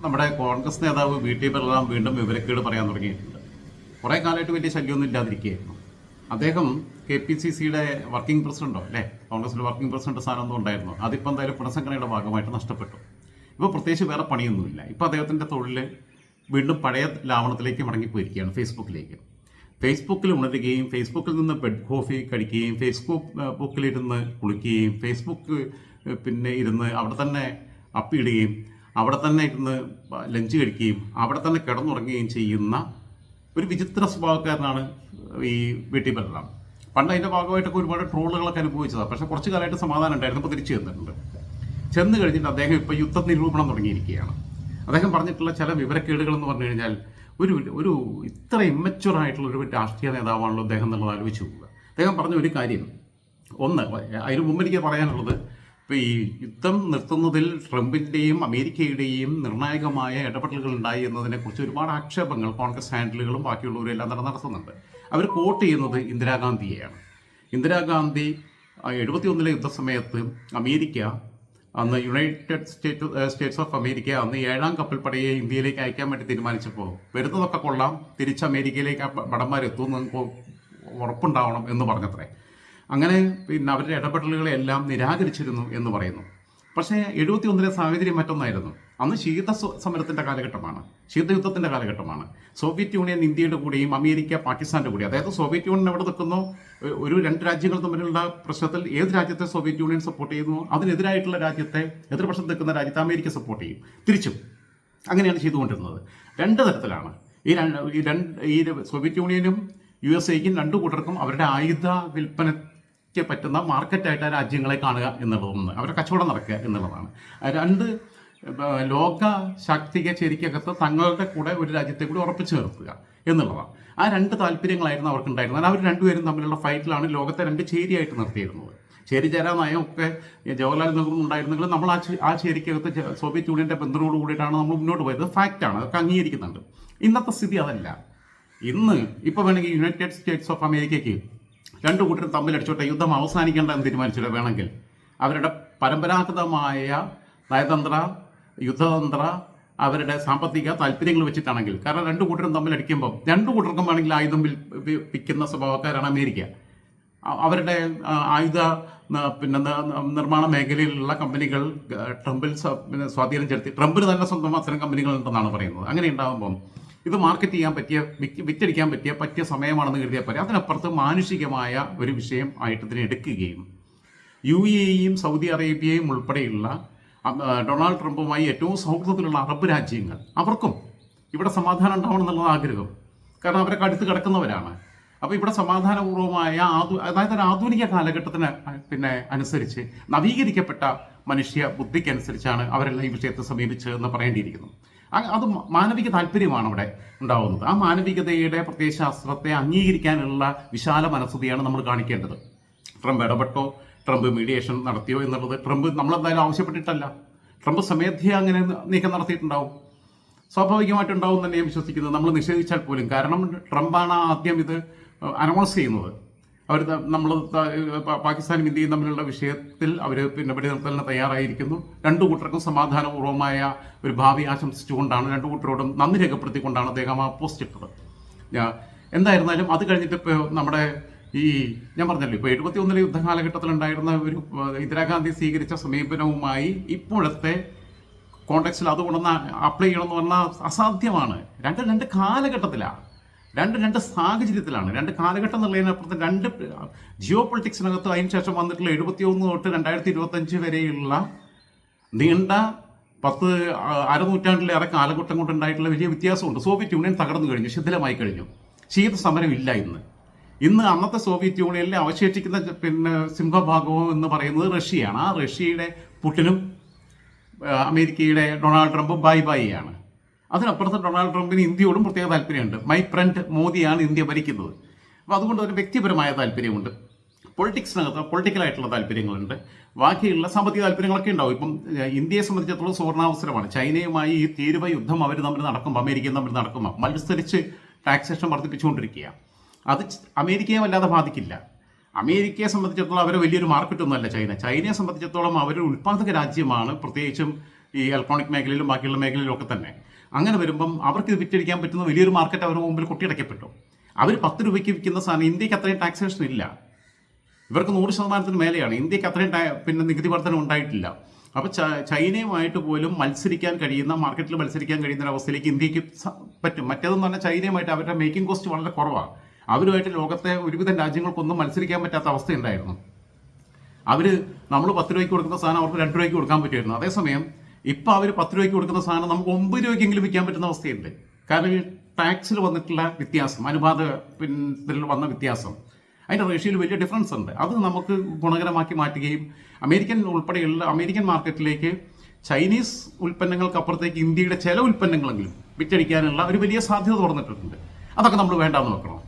നമ്മുടെ കോൺഗ്രസ് നേതാവ് വി.ടി. ബലറാം വീണ്ടും വിവരക്കേട് പറയാൻ തുടങ്ങിയിട്ടുണ്ട്. കുറേ കാലമായിട്ട് വലിയ ശല്യമൊന്നും ഇല്ലാതിരിക്കുകയായിരുന്നു. അദ്ദേഹം KPCCയുടെ വർക്കിംഗ് പ്രസിഡന്റോ അല്ലേ, കോൺഗ്രസിൻ്റെ വർക്കിംഗ് പ്രസിഡന്റ് സ്ഥാനമൊന്നും ഉണ്ടായിരുന്നു. അതിപ്പോൾ എന്തായാലും പുനഃസംഘടനയുടെ ഭാഗമായിട്ട് നഷ്ടപ്പെട്ടു. ഇപ്പോൾ പ്രത്യേകിച്ച് വേറെ പണിയൊന്നുമില്ല. ഇപ്പോൾ അദ്ദേഹത്തിൻ്റെ തൊഴിൽ വീണ്ടും പഴയ ലാവണത്തിലേക്ക് മടങ്ങിപ്പോയിരിക്കുകയാണ്. ഫേസ്ബുക്കിൽ ഉണരുകയും ഫേസ്ബുക്കിൽ നിന്ന് ബെഡ് കോഫി കഴിക്കുകയും ഫേസ്ബുക്കിലിരുന്ന് കുളിക്കുകയും ഇരുന്ന് അവിടെ തന്നെ അപ്പിയിടുകയും അവിടെ തന്നെ ഇരുന്ന് ലഞ്ച് കഴിക്കുകയും അവിടെ തന്നെ കിടന്നുറങ്ങുകയും ചെയ്യുന്ന ഒരു വിചിത്ര സ്വഭാവക്കാരനാണ് ഈ വി.ടി. ബലറാം. പണ്ട് അതിൻ്റെ ഭാഗമായിട്ടൊക്കെ ഒരുപാട് ട്രോളുകളൊക്കെ അനുഭവിച്ചതാണ്. പക്ഷേ കുറച്ച് കാലമായിട്ട് സമാധാനം ഉണ്ടായിരുന്നു. ഇപ്പോൾ തിരിച്ചു ചെന്ന് കഴിഞ്ഞിട്ട് അദ്ദേഹം ഇപ്പോൾ യുദ്ധ നിരൂപണം തുടങ്ങിയിരിക്കുകയാണ്. അദ്ദേഹം പറഞ്ഞിട്ടുള്ള ചില വിവരക്കേടുകളെന്ന് പറഞ്ഞു കഴിഞ്ഞാൽ ഒരു ഇത്ര ഇമ്മച്വർ ആയിട്ടുള്ള ഒരു രാഷ്ട്രീയ നേതാവാണല്ലോ അദ്ദേഹം എന്നുള്ളത് ആലോചിച്ച് പോവുക. അദ്ദേഹം പറഞ്ഞ ഒരു കാര്യം അതിന് മുമ്പ് എനിക്ക് പറയാനുള്ളത്, ഇപ്പോൾ ഈ യുദ്ധം നിർത്തുന്നതിൽ ട്രംപിൻ്റെയും അമേരിക്കയുടെയും നിർണായകമായ ഇടപെടലുകൾ ഉണ്ടായി എന്നതിനെക്കുറിച്ച് ഒരുപാട് ആക്ഷേപങ്ങൾ കോൺഗ്രസ് ഹാൻഡിലുകളും ബാക്കിയുള്ളവരും എല്ലാം നടത്തുന്നുണ്ട്. അവർ കോട്ട് ചെയ്യുന്നത് ഇന്ദിരാഗാന്ധിയെയാണ്. ഇന്ദിരാഗാന്ധി 71 യുദ്ധസമയത്ത് അമേരിക്ക, അന്ന് യുണൈറ്റഡ് സ്റ്റേറ്റ്സ് ഓഫ് അമേരിക്ക അന്ന് 7ാം കപ്പൽപ്പടയെ ഇന്ത്യയിലേക്ക് അയക്കാൻ വേണ്ടി തീരുമാനിച്ചപ്പോൾ വരുന്നതൊക്കെ കൊള്ളാം, തിരിച്ച് അമേരിക്കയിലേക്ക് ഭടന്മാരെത്തുമെന്ന് ഉറപ്പുണ്ടാവണം എന്ന് പറഞ്ഞത്രേ. അങ്ങനെ അവരുടെ ഇടപെടലുകളെല്ലാം നിരാകരിച്ചിരുന്നു എന്ന് പറയുന്നു. പക്ഷേ 71 സാഹചര്യം മറ്റൊന്നായിരുന്നു. അന്ന് സമരത്തിൻ്റെ കാലഘട്ടമാണ്, ശീതയുദ്ധത്തിൻ്റെ കാലഘട്ടമാണ്. സോവിയറ്റ് യൂണിയൻ ഇന്ത്യയുടെ കൂടെയും അമേരിക്ക പാകിസ്ഥാൻ്റെ കൂടെ, അതായത് സോവിയറ്റ് യൂണിയൻ എവിടെ നിൽക്കുന്നോ, ഒരു രണ്ട് രാജ്യങ്ങൾ തമ്മിലുള്ള പ്രശ്നത്തിൽ ഏത് രാജ്യത്തെ സോവിയറ്റ് യൂണിയൻ സപ്പോർട്ട് ചെയ്യുന്നു അതിനെതിരായിട്ടുള്ള രാജ്യത്തെ, എതിർപക്ഷത്ത് നിൽക്കുന്ന രാജ്യത്തെ അമേരിക്ക സപ്പോർട്ട് ചെയ്യും. തിരിച്ചും അങ്ങനെയാണ് ചെയ്തുകൊണ്ടിരുന്നത്. രണ്ട് തരത്തിലാണ് ഈ സോവിയറ്റ് യൂണിയനും USA രണ്ടു കൂട്ടർക്കും അവരുടെ ആയുധ വിൽപ്പനയ്ക്ക് പറ്റുന്ന മാർക്കറ്റായിട്ട് ആ രാജ്യങ്ങളെ കാണുക എന്നുള്ളതൊന്ന്, അവരുടെ കച്ചവടം നടക്കുക എന്നുള്ളതാണ്. രണ്ട് ലോക ശാക്തിക ചേരിക്കകത്ത് തങ്ങളുടെ കൂടെ ഒരു രാജ്യത്തെ കൂടി ഉറപ്പിച്ചു നിർത്തുക എന്നുള്ളതാണ്. ആ രണ്ട് താല്പര്യങ്ങളായിരുന്നു അവർക്കുണ്ടായിരുന്നത്. അവർ രണ്ടുപേരും തമ്മിലുള്ള ഫൈറ്റിലാണ് ലോകത്തെ രണ്ട് ചേരിയായിട്ട് നിർത്തിയിരുന്നത്. ചേരിചേരാ നയമൊക്കെ ജവഹർലാൽ നെഹ്റു ഉണ്ടായിരുന്നെങ്കിലും നമ്മൾ ആ ചേരിക്കകത്ത് സോവിയറ്റ് യൂണിയൻ്റെ ബന്ധനോട് കൂടിയിട്ടാണ് നമ്മൾ മുന്നോട്ട് പോയത്. ഫാക്റ്റാണ്, അതൊക്കെ അംഗീകരിക്കുന്നുണ്ട്. ഇന്നത്തെ സ്ഥിതി അതല്ല. ഇന്ന് ഇപ്പോൾ വേണമെങ്കിൽ യുണൈറ്റഡ് സ്റ്റേറ്റ്സ് ഓഫ് അമേരിക്കയ്ക്ക് രണ്ടു കൂട്ടരും തമ്മിലടിച്ചോട്ടെ, യുദ്ധം അവസാനിക്കേണ്ട എന്ന് തീരുമാനിച്ചിട്ട് വേണമെങ്കിൽ അവരുടെ പരമ്പരാഗതമായ നയതന്ത്ര, യുദ്ധതന്ത്ര, അവരുടെ സാമ്പത്തിക താല്പര്യങ്ങൾ വെച്ചിട്ടാണെങ്കിൽ, കാരണം രണ്ടു കൂട്ടരും തമ്മിലടിക്കുമ്പോൾ രണ്ടു കൂട്ടർക്കും വേണമെങ്കിൽ ആയുധം വിൽപ്പിക്കുന്ന സ്വഭാവക്കാരാണ് അമേരിക്ക. അവരുടെ ആയുധ നിർമ്മാണ മേഖലയിലുള്ള കമ്പനികൾ ട്രംപിൽ സ്വാധീനം ചെലുത്തി, ട്രംപിന് തന്നെ സ്വന്തം അത്തരം കമ്പനികളുണ്ടെന്നാണ് പറയുന്നത്. അങ്ങനെ ഉണ്ടാകുമ്പം ഇത് മാർക്കറ്റ് ചെയ്യാൻ പറ്റിയ, വിറ്റടിക്കാൻ പറ്റിയ സമയമാണെന്ന് കരുതിയാൽ പോരെ. അതിനപ്പുറത്ത് മാനുഷികമായ ഒരു വിഷയം ആയിട്ട് ഇതിനെ എടുക്കുകയും UAE-യും സൗദി അറേബ്യയും ഉൾപ്പെടെയുള്ള ഡൊണാൾഡ് ട്രംപുമായി ഏറ്റവും സൗഹൃദത്തിലുള്ള അറബ് രാജ്യങ്ങൾ, അവർക്കും ഇവിടെ സമാധാനം ഉണ്ടാവണം എന്നുള്ള ആഗ്രഹം. കാരണം അവരൊക്കെ അടുത്ത് കിടക്കുന്നവരാണ്. അപ്പോൾ ഇവിടെ സമാധാനപൂർവമായ അതായത് ഒരു ആധുനിക കാലഘട്ടത്തിന് അനുസരിച്ച് നവീകരിക്കപ്പെട്ട മനുഷ്യ ബുദ്ധിക്കനുസരിച്ചാണ് അവരെല്ലാം ഈ വിഷയത്തെ സമീപിച്ചതെന്ന് പറയേണ്ടിയിരിക്കുന്നു. അത് മാനവിക താല്പര്യമാണ് അവിടെ ഉണ്ടാവുന്നത്. ആ മാനവികതയുടെ പ്രത്യയശാസ്ത്രത്തെ അംഗീകരിക്കാനുള്ള വിശാല മനസ്സുതിയാണ് നമ്മൾ കാണിക്കേണ്ടത്. ട്രംപ് ഇടപെട്ടോ, ട്രംപ് മീഡിയേഷൻ നടത്തിയോ എന്നുള്ളത് ട്രംപ് നമ്മളെന്തായാലും ആവശ്യപ്പെട്ടിട്ടല്ല. ട്രംപ് സ്വമേധയാ അങ്ങനെ നീക്കം നടത്തിയിട്ടുണ്ടാവും, സ്വാഭാവികമായിട്ടുണ്ടാവും തന്നെ ഞാൻ വിശ്വസിക്കുന്നത്, നമ്മൾ നിഷേധിച്ചാൽ പോലും. കാരണം ട്രംപാണ് ആദ്യം ഇത് അനൗൺസ് ചെയ്യുന്നത്. നമ്മൾ പാകിസ്ഥാനും ഇന്ത്യയും തമ്മിലുള്ള വിഷയത്തിൽ അവർ വെടിനിർത്തലിന് തയ്യാറായിരിക്കുന്നു. രണ്ടു കൂട്ടർക്കും സമാധാനപൂർവമായ ഒരു ഭാവി ആശംസിച്ചുകൊണ്ടാണ്, രണ്ടു കൂട്ടരോടും നന്ദി രേഖപ്പെടുത്തിക്കൊണ്ടാണ് അദ്ദേഹം ആ പോസ്റ്റ് ഇട്ടത്. എന്തായിരുന്നാലും അത് കഴിഞ്ഞിട്ട് ഇപ്പോൾ നമ്മുടെ ഞാൻ പറഞ്ഞല്ലോ, ഇപ്പോൾ 71 യുദ്ധകാലഘട്ടത്തിലുണ്ടായിരുന്ന ഒരു ഇന്ദിരാഗാന്ധി സ്വീകരിച്ച സമീപനവുമായി ഇപ്പോഴത്തെ കോണ്ടെക്സ്റ്റിൽ അതുകൊണ്ടൊന്ന് അപ്ലൈ ചെയ്യണമെന്ന് പറഞ്ഞാൽ അസാധ്യമാണ്. രണ്ട് കാലഘട്ടത്തിലാണ്, രണ്ട് സാഹചര്യത്തിലാണ്. രണ്ട് കാലഘട്ടം എന്നുള്ളതിനപ്പുറത്ത് രണ്ട് ജിയോ പൊളിറ്റിക്സിനകത്ത് അതിന് ശേഷം വന്നിട്ടുള്ള 71 തൊട്ട് 2025 വരെയുള്ള നീണ്ട അരനൂറ്റാണ്ടിലേറെ കാലഘട്ടം കൊണ്ടുണ്ടായിട്ടുള്ള വലിയ വ്യത്യാസമുണ്ട്. സോവിയറ്റ് യൂണിയൻ തകർന്നു കഴിഞ്ഞു, ശിഥിലമായി കഴിഞ്ഞു. ശീതസമരം ഇല്ല ഇന്ന് അന്നത്തെ സോവിയറ്റ് യൂണിയനിലെ അവശേഷിക്കുന്ന സിംഹഭാഗവും എന്ന് പറയുന്നത് റഷ്യയാണ്. ആ റഷ്യയുടെ പുടിനും അമേരിക്കയുടെ ഡൊണാൾഡ് ട്രംപും ബായിയാണ്. അതിനപ്പുറത്ത് ഡൊണാൾഡ് ട്രംപിന് ഇന്ത്യയോടും പ്രത്യേക താല്പര്യമുണ്ട്. മൈ ഫ്രണ്ട് മോദിയാണ് ഇന്ത്യ ഭരിക്കുന്നത്. അപ്പോൾ അതുകൊണ്ട് ഒരു വ്യക്തിപരമായ താല്പര്യമുണ്ട്. പൊളിറ്റിക്കലായിട്ടുള്ള താല്പര്യങ്ങളുണ്ട്. ബാക്കിയുള്ള സാമ്പത്തിക താല്പര്യങ്ങളൊക്കെ ഉണ്ടാവും. ഇപ്പം ഇന്ത്യയെ സംബന്ധിച്ചിടത്തോളം സുവർണാവസരമാണ്. ചൈനയുമായി ഈ തീരുവ യുദ്ധം അവർ തമ്മിൽ നടക്കുമ്പോൾ, അമേരിക്കയും തമ്മിൽ നടക്കുമ്പോൾ മത്സരിച്ച് ടാക്സേഷൻ വർദ്ധിപ്പിച്ചുകൊണ്ടിരിക്കുക. അത് അമേരിക്കയെ വല്ലാതെ ബാധിക്കില്ല. അമേരിക്കയെ സംബന്ധിച്ചിടത്തോളം അവർ വലിയൊരു മാർക്കറ്റൊന്നുമല്ല ചൈനയെ സംബന്ധിച്ചിടത്തോളം അവർ ഉൽപ്പാദക രാജ്യമാണ്. പ്രത്യേകിച്ചും ഈ ഇലക്ട്രോണിക് മേഖലയിലും ബാക്കിയുള്ള മേഖലയിലും ഒക്കെ തന്നെ. അങ്ങനെ വരുമ്പം അവർക്ക് ഇത് വിറ്റഴിക്കാൻ പറ്റുന്ന വലിയൊരു മാർക്കറ്റ് അവരുടെ മുമ്പിൽ കൊട്ടിയടയ്ക്കപ്പെട്ടു. അവർ 10 രൂപയ്ക്ക് വിൽക്കുന്ന സാധനം ഇന്ത്യക്ക് അത്രയും ടാക്സേഷൻ ഇല്ല, ഇവർക്ക് 100% മേലെയാണ്. ഇന്ത്യക്ക് അത്രയും പിന്നെ നികുതി വർധന ഉണ്ടായിട്ടില്ല. അപ്പോൾ ചൈനയുമായിട്ട് പോലും മത്സരിക്കാൻ കഴിയുന്ന, മാർക്കറ്റിൽ മത്സരിക്കാൻ കഴിയുന്ന ഒരവസ്ഥയിലേക്ക് ഇന്ത്യക്ക് പറ്റും. മറ്റേതെന്ന് പറഞ്ഞാൽ ചൈനയുമായിട്ട് അവരുടെ മേക്കിംഗ് കോസ്റ്റ് വളരെ കുറവാണ്. അവരുമായിട്ട് ലോകത്തെ ഒരുവിധം രാജ്യങ്ങൾക്കൊന്നും മത്സരിക്കാൻ പറ്റാത്ത അവസ്ഥയുണ്ടായിരുന്നു. നമ്മൾ 10 രൂപയ്ക്ക് കൊടുക്കുന്ന സാധനം അവർക്ക് 2 രൂപയ്ക്ക് കൊടുക്കാൻ പറ്റുമായിരുന്നു. അതേസമയം ഇപ്പോൾ അവർ 10 രൂപയ്ക്ക് കൊടുക്കുന്ന സാധനം നമുക്ക് 9 രൂപയ്ക്കെങ്കിലും വിൽക്കാൻ പറ്റുന്ന അവസ്ഥയുണ്ട്. കാരണം ഈ ടാക്സിൽ വന്നിട്ടുള്ള വ്യത്യാസം, അനുപാതത്തിൽ വന്ന വ്യത്യാസം, അതിൻ്റെ റേഷ്യയിൽ വലിയ ഡിഫറൻസ് ഉണ്ട്. അത് നമുക്ക് ഗുണകരമാക്കി മാറ്റുകയും അമേരിക്കൻ മാർക്കറ്റിലേക്ക് ചൈനീസ് ഉൽപ്പന്നങ്ങൾക്കപ്പുറത്തേക്ക് ഇന്ത്യയുടെ ചില ഉൽപ്പന്നങ്ങളെങ്കിലും വിറ്റഴിക്കാനുള്ള ഒരു വലിയ സാധ്യത തുറന്നിട്ടുണ്ട്. അതൊക്കെ നമ്മൾ വേണ്ടാന്ന് വെക്കണം.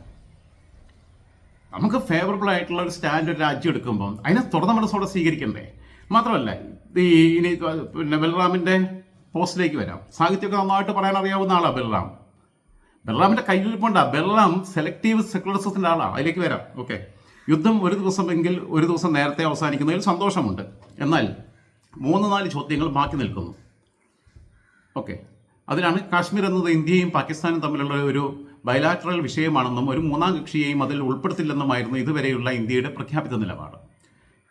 നമുക്ക് ഫേവറബിൾ ആയിട്ടുള്ള ഒരു സ്റ്റാൻഡ് രാജ്യം എടുക്കുമ്പം അതിനെ തുറന്ന മനസ്സോടെ സ്വീകരിക്കണ്ടേ? മാത്രമല്ല, ഇനി പിന്നെ ബൽറാമിൻ്റെ പോസ്റ്റിലേക്ക് വരാം. സാഹിത്യമൊക്കെ നന്നായിട്ട് പറയാൻ അറിയാവുന്ന ആളാണ് ബൽറാമിൻ്റെ കയ്യിലിരിപ്പുണ്ട. ബൽറാം സെലക്റ്റീവ് സെക്കുലറിസത്തിൻ്റെ ആളാണ്. അതിലേക്ക് വരാം. ഓക്കെ, യുദ്ധം ഒരു ദിവസം നേരത്തെ അവസാനിക്കുന്നതിൽ സന്തോഷമുണ്ട്. എന്നാൽ 3-4 ചോദ്യങ്ങൾ ബാക്കി നിൽക്കുന്നു. ഓക്കെ, അതിലാണ് കാശ്മീർ എന്നത് ഇന്ത്യയും പാകിസ്ഥാനും തമ്മിലുള്ള ഒരു ബയലാറ്ററൽ വിഷയമാണെന്നും ഒരു മൂന്നാം കക്ഷിയെയും അതിൽ ഉൾപ്പെടുത്തില്ലെന്നുമായിരുന്നു ഇതുവരെയുള്ള ഇന്ത്യയുടെ പ്രഖ്യാപിത നിലപാട്.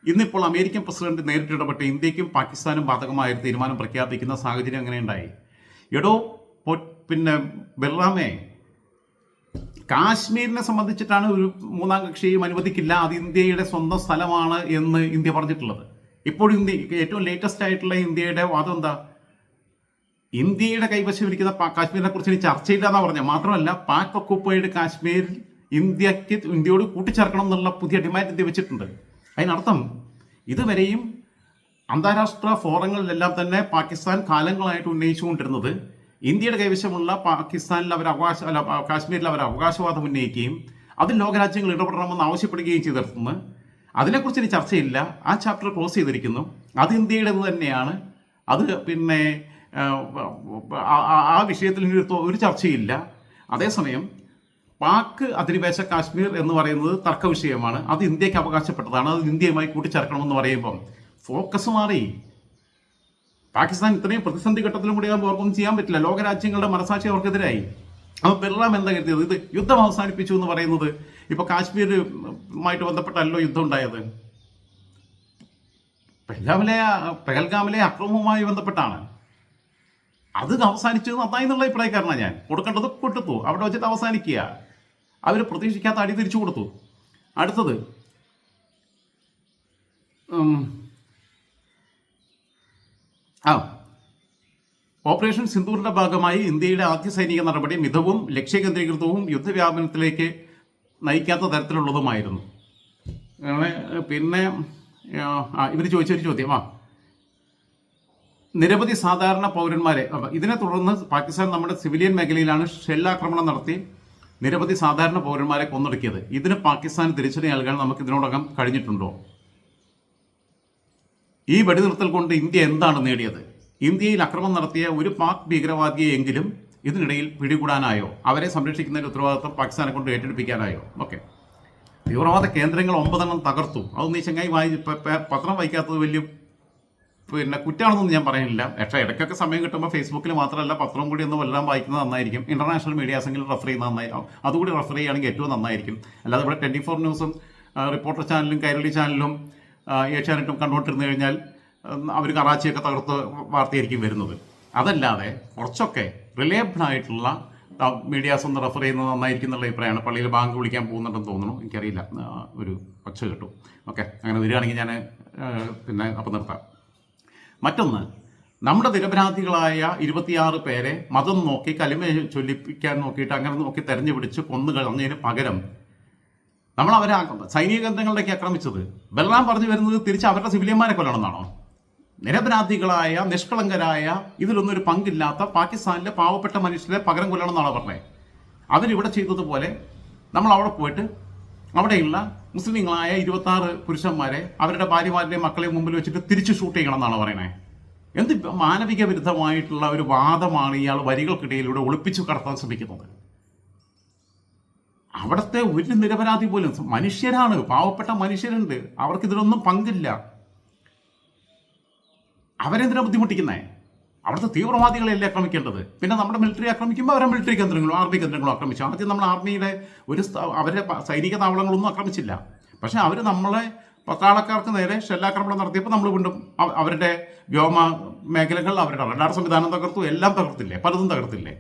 ഇന്നിപ്പോൾ അമേരിക്കൻ പ്രസിഡന്റ് നേരിട്ടിടപെട്ട് ഇന്ത്യക്കും പാകിസ്ഥാനും ബാധകമായ ഒരു തീരുമാനം പ്രഖ്യാപിക്കുന്ന സാഹചര്യം അങ്ങനെ ഉണ്ടായി. പിന്നെ ബൽറാമേ, കാശ്മീരിനെ സംബന്ധിച്ചിട്ടാണ് ഒരു മൂന്നാം കക്ഷിയും അനുവദിക്കില്ല, അത് ഇന്ത്യയുടെ സ്വന്തം സ്ഥലമാണ് എന്ന് ഇന്ത്യ പറഞ്ഞിട്ടുള്ളത്. ഇപ്പോഴും ഏറ്റവും ലേറ്റസ്റ്റ് ആയിട്ടുള്ള ഇന്ത്യയുടെ വാദം എന്താ? ഇന്ത്യയുടെ കൈവശം ഇരിക്കുന്ന കാശ്മീരിനെ കുറിച്ച് ഇനി ചർച്ചയില്ല എന്നാണ് പറഞ്ഞത്. മാത്രമല്ല, പാക് ഒക്കുപ്പൈഡ് കാശ്മീർ ഇന്ത്യയോട് കൂട്ടിച്ചേർക്കണം എന്നുള്ള പുതിയ ഡിമാൻഡ് ഇന്ത്യ വെച്ചിട്ടുണ്ട്. അതിനർത്ഥം ഇതുവരെയും അന്താരാഷ്ട്ര ഫോറങ്ങളിലെല്ലാം തന്നെ പാകിസ്ഥാൻ കാലങ്ങളായിട്ട് ഉന്നയിച്ചുകൊണ്ടിരുന്നത് ഇന്ത്യയുടെ കൈവശമുള്ള കാശ്മീരിൽ അവർ അവകാശവാദം ഉന്നയിക്കുകയും അതിൽ ലോകരാജ്യങ്ങൾ ഇടപെടണമെന്ന് ആവശ്യപ്പെടുകയും ചെയ്തിരുന്നു. അതിനെക്കുറിച്ച് ഇനി ചർച്ചയില്ല. ആ ചാപ്റ്റർ ക്ലോസ് ചെയ്തിരിക്കുന്നു. അത് ഇന്ത്യയുടേത് തന്നെയാണ്. അത് പിന്നെ ആ വിഷയത്തിൽ ഒരു ചർച്ചയില്ല. അതേസമയം പാക് അധിനിവേശ കാശ്മീർ എന്ന് പറയുന്നത് തർക്ക വിഷയമാണ്. അത് ഇന്ത്യക്ക് അവകാശപ്പെട്ടതാണ്. അത് ഇന്ത്യയുമായി കൂട്ടിച്ചേർക്കണമെന്ന് പറയുമ്പം ഫോക്കസ് മാറി. പാകിസ്ഥാൻ ഇത്രയും പ്രതിസന്ധി ഘട്ടത്തിലും കൂടി അവർക്കൊന്നും ചെയ്യാൻ പറ്റില്ല. ലോകരാജ്യങ്ങളുടെ മനസാക്ഷി അവർക്കെതിരായി. അപ്പോൾ ബൽറാം എന്താ കരുതിയത്? ഇത് യുദ്ധം അവസാനിപ്പിച്ചു എന്ന് പറയുന്നത് ഇപ്പോൾ കാശ്മീരുമായിട്ട് ബന്ധപ്പെട്ടല്ലോ യുദ്ധം ഉണ്ടായത്. പെഹൽഗാമിലെ അക്രമവുമായി ബന്ധപ്പെട്ടാണ്. അത് അവസാനിച്ചത് നന്നായി എന്നുള്ള അഭിപ്രായക്കാരനാണ് ഞാൻ. കൊടുക്കേണ്ടത് കൊടുത്തു, അവിടെ വെച്ചിട്ട് അവസാനിക്കുക. അവർ പ്രതീക്ഷിക്കാത്ത അടി തിരിച്ചു കൊടുത്തു. അടുത്തത് ഓപ്പറേഷൻ സിന്ദൂറിന്റെ ഭാഗമായി ഇന്ത്യയുടെ ആദ്യ സൈനിക നടപടി മിതവും ലക്ഷ്യകേന്ദ്രീകൃതവും യുദ്ധവ്യാപനത്തിലേക്ക് നയിക്കാത്ത തരത്തിലുള്ളതുമായിരുന്നു. പിന്നെ ഇവർ ചോദിച്ചൊരു ചോദ്യം, നിരവധി സാധാരണ പൗരന്മാരെ, ഇതിനെ തുടർന്ന് പാകിസ്ഥാൻ നമ്മുടെ സിവിലിയൻ മേഖലയിലാണ് ഷെല്ലാക്രമണം നടത്തി നിരവധി സാധാരണ പൗരന്മാരെ കൊന്നൊടുക്കിയത്. ഇതിന് പാകിസ്ഥാൻ തിരിച്ചടി നൽകാൻ നമുക്ക് ഇതിനോടകം കഴിഞ്ഞിട്ടുണ്ടോ? ഈ വെടിനിർത്തൽ കൊണ്ട് ഇന്ത്യ എന്താണ് നേടിയത്? ഇന്ത്യയിൽ അക്രമം നടത്തിയ ഒരു പാക് ഭീകരവാദിയെയെങ്കിലും ഇതിനിടയിൽ പിടികൂടാനായോ? അവരെ സംരക്ഷിക്കുന്നതിന്റെ ഉത്തരവാദിത്വം പാകിസ്ഥാനെ കൊണ്ട് ഏറ്റെടുപ്പിക്കാനായോ? ഓക്കെ, തീവ്രവാദ കേന്ദ്രങ്ങൾ 9 തകർത്തു. അതൊന്നും ഈ ചങ്ങായി പത്രം വായിക്കാത്തത് വലിയ കുറ്റമാണെന്നൊന്നും ഞാൻ പറയുന്നില്ല. പക്ഷേ ഇടയ്ക്കൊക്കെ സമയം കിട്ടുമ്പോൾ ഫേസ്ബുക്കിൽ മാത്രമല്ല പത്രം കൂടി ഒന്ന് വല്ലതും വായിക്കുന്നത് നന്നായിരിക്കും. ഇന്റർനാഷണൽ മീഡിയാസെങ്കിലും റെഫർ ചെയ്യുന്നത് നന്നായിരിക്കും. അതുകൂടി റെഫർ ചെയ്യുകയാണെങ്കിൽ ഏറ്റവും നന്നായിരിക്കും. അല്ലാതെ ഇവിടെ 24 ന്യൂസും റിപ്പോർട്ടർ ചാനലും കൈരളി ചാനലും ഏഷ്യാനെറ്റും കണ്ടുകൊണ്ടിരുന്നു കഴിഞ്ഞാൽ അവർ കറാച്ചിയൊക്കെ തകർത്ത് വാർത്തയായിരിക്കും വരുന്നത്. അതല്ലാതെ കുറച്ചൊക്കെ റിലയബിൾ ആയിട്ടുള്ള മീഡിയാസ് ഒന്ന് റെഫർ ചെയ്യുന്നത് നന്നായിരിക്കും എന്നുള്ള അഭിപ്രായമാണ്. പള്ളിയിൽ ബാങ്ക് വിളിക്കാൻ പോകുന്നുണ്ടെന്ന് തോന്നുന്നു, എനിക്കറിയില്ല, ഒരു ഒച്ച കിട്ടും. ഓക്കെ, അങ്ങനെ വരികയാണെങ്കിൽ ഞാൻ അപ്പം നിർത്താം. മറ്റൊന്ന്, നമ്മുടെ നിരപരാധികളായ 26 പേരെ മതം നോക്കി കലിമ ചൊല്ലിപ്പിക്കാൻ നോക്കിയിട്ട് അങ്ങനെ നോക്കി തെരഞ്ഞുപിടിച്ച് കൊന്നു കളഞ്ഞതിന് പകരം നമ്മൾ അവരെ സൈനിക കേന്ദ്രങ്ങളിലേക്ക് ആക്രമിച്ചത്. ബൽറാം പറഞ്ഞു വരുന്നത് തിരിച്ച് അവരുടെ സിവിലിയന്മാരെ കൊല്ലണമെന്നാണോ? നിരപരാധികളായ നിഷ്കളങ്കരായ ഇതിലൊന്നും ഒരു പങ്കില്ലാത്ത പാകിസ്ഥാനിലെ പാവപ്പെട്ട മനുഷ്യരെ പകരം കൊല്ലണമെന്നാണ് പറഞ്ഞത്. അവരിവിടെ ചെയ്തതുപോലെ നമ്മൾ അവിടെ പോയിട്ട് അവിടെയുള്ള മുസ്ലിങ്ങളായ 26 പുരുഷന്മാരെ അവരുടെ ഭാര്യമാരുടെയും മക്കളെയും മുമ്പിൽ വെച്ചിട്ട് തിരിച്ച് ഷൂട്ട് ചെയ്യണം എന്നാണ് പറയണേ. എന്ത് മാനവിക വിരുദ്ധമായിട്ടുള്ള ഒരു വാദമാണ് ഇയാൾ വരികൾക്കിടയിലൂടെ ഒളിപ്പിച്ചു കടത്താൻ ശ്രമിക്കുന്നത്? അവിടുത്തെ ഒരു നിരപരാധി പോലും മനുഷ്യരാണ്, പാവപ്പെട്ട മനുഷ്യരുണ്ട്, അവർക്കിതിലൊന്നും പങ്കില്ല. അവരെന്തിനാ ബുദ്ധിമുട്ടിക്കുന്നേ? അവിടുത്തെ തീവ്രവാദികളെയല്ലേ ആക്രമിക്കേണ്ടത്. പിന്നെ നമ്മുടെ മിലിറ്ററി ആക്രമിക്കുമ്പോൾ അവരെ മിലിറ്ററി കേന്ദ്രങ്ങളും ആർമി കേന്ദ്രങ്ങളും ആക്രമിച്ചു. ആദ്യം നമ്മൾ ആർമിയുടെ അവരെ സൈനിക താവളങ്ങളൊന്നും ആക്രമിച്ചില്ല. പക്ഷേ അവർ നമ്മളെ പട്ടാളക്കാർക്ക് നേരെ ഷെല്ലാക്രമണം നടത്തിയപ്പോൾ നമ്മൾ വീണ്ടും അവരുടെ വ്യോമ മേഖലകൾ, അവരുടെ റഡാർ സംവിധാനം തകർത്തു, എല്ലാം തകർത്തില്ലേ, പലതും തകർത്തില്ലേ.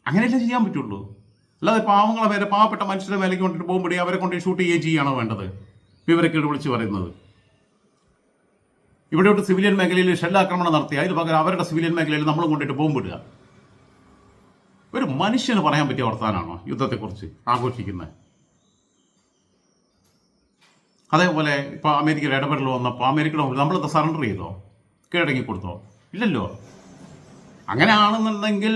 അങ്ങനെയല്ലേ ചെയ്യാൻ പറ്റുള്ളൂ. അല്ലാതെ പാവങ്ങളെ മേലെ, പാവപ്പെട്ട മനുഷ്യരുടെ മേലേക്ക് കൊണ്ടിട്ട് പോകുമ്പോഴേ അവരെ കൊണ്ട് ഷൂട്ട് ചെയ്യുകയും ചെയ്യുകയാണോ വേണ്ടത്? വിവരക്കേട് വിളിച്ച് പറയുന്നത്. ഇവിടെയോട്ട് സിവിലിയൻ മേഖലയിൽ ഷെല്ലാക്രമണം നടത്തി അതിന് പകരം അവരുടെ സിവിലിയൻ മേഖലയിൽ നമ്മൾ കൊണ്ടിട്ട് ബോംബിടുക. ഒരു മനുഷ്യന് പറയാൻ പറ്റിയ വർത്താനാണോ യുദ്ധത്തെക്കുറിച്ച് ആഘോഷിക്കുന്നത്? അതേപോലെ ഇപ്പോൾ അമേരിക്കയുടെ ഇടപെടൽ വന്നപ്പോൾ അമേരിക്കയുടെ നമ്മളത് സറണ്ടർ ചെയ്തോ, കീഴടങ്ങി കൊടുത്തോ? ഇല്ലല്ലോ. അങ്ങനെയാണെന്നുണ്ടെങ്കിൽ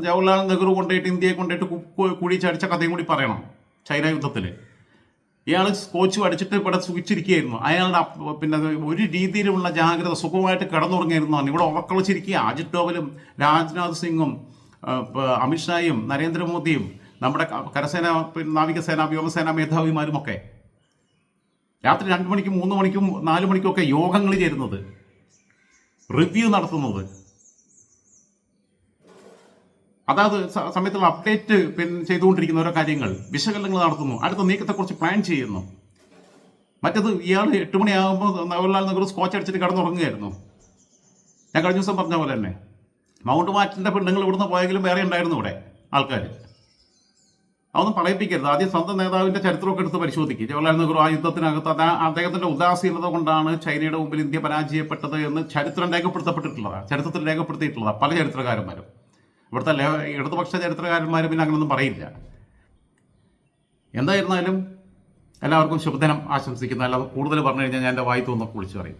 ജവഹർലാൽ നെഹ്റു കൊണ്ടുപോയിട്ട് ഇന്ത്യയെ കൊണ്ടുപോയിട്ട് കുഴിച്ചടിച്ച കഥയും കൂടി പറയണം. ചൈന യുദ്ധത്തിൽ ഇയാൾ കോച്ച് അടിച്ചിട്ട് ഇവിടെ സുഖിച്ചിരിക്കുകയായിരുന്നു. അയാളുടെ പിന്നെ ഒരു രീതിയിലുള്ള ജാഗ്രത, സുഖമായിട്ട് കിടന്നുറങ്ങിയിരുന്നു. ഇവിടെ ഉറക്കളച്ചിരിക്കുക. അജിത് ഡോവലും രാജ്നാഥ് സിംഗും അമിത്ഷായും നരേന്ദ്രമോദിയും നമ്മുടെ കരസേന, നാവികസേന, വ്യോമസേന മേധാവിമാരുമൊക്കെ രാത്രി 2 മണിക്കും 3 മണിക്കും 4 മണിക്കും ഒക്കെ യോഗങ്ങൾ ചേരുന്നത്, റിവ്യൂ നടത്തുന്നത്, അതായത് സമയത്തുള്ള അപ്ഡേറ്റ് ചെയ്തുകൊണ്ടിരിക്കുന്ന ഓരോ കാര്യങ്ങൾ, വിശകലനങ്ങൾ നടത്തുന്നു, അടുത്ത നീക്കത്തെക്കുറിച്ച് പ്ലാൻ ചെയ്യുന്നു. മറ്റത് ഇയാൾ 8 മണിയാകുമ്പോൾ ജവഹർലാൽ നെഹ്റു സ്കോച്ച് അടിച്ചിട്ട് കിടന്നുറങ്ങുകയായിരുന്നു. ഞാൻ കഴിഞ്ഞ ദിവസം പറഞ്ഞ പോലെ തന്നെ മൗണ്ട് ബാറ്റൻ്റെ പെണ്ണുങ്ങൾ ഇവിടുന്ന് പോയെങ്കിലും വേറെ ഉണ്ടായിരുന്നു ഇവിടെ ആൾക്കാർ. അതൊന്നും പറയിപ്പിക്കരുത്. ആദ്യം സ്വന്തം നേതാവിൻ്റെ ചരിത്രമൊക്കെ എടുത്ത് പരിശോധിക്കും. ജവഹർലാൽ നെഹ്റു ആ യുദ്ധത്തിനകത്ത് അദ്ദേഹത്തിൻ്റെ ഉദാസീനത കൊണ്ടാണ് ചൈനയുടെ മുമ്പിൽ ഇന്ത്യ പരാജയപ്പെട്ടത് എന്ന് ചരിത്രത്തിൽ രേഖപ്പെടുത്തിയിട്ടുള്ളതാണ് പല ചരിത്രകാരന്മാരും. ഇവിടുത്തെ ഇടതുപക്ഷ ചരിത്രകാരന്മാർ പിന്നെ അങ്ങനെയൊന്നും പറയില്ല. എന്തായിരുന്നാലും എല്ലാവർക്കും ശുഭദിനം ആശംസിക്കുന്നു. അല്ലാതെ കൂടുതൽ പറഞ്ഞു കഴിഞ്ഞാൽ ഞാൻ എൻ്റെ വായി തോന്നൊക്കെ വിളിച്ചു പറയും.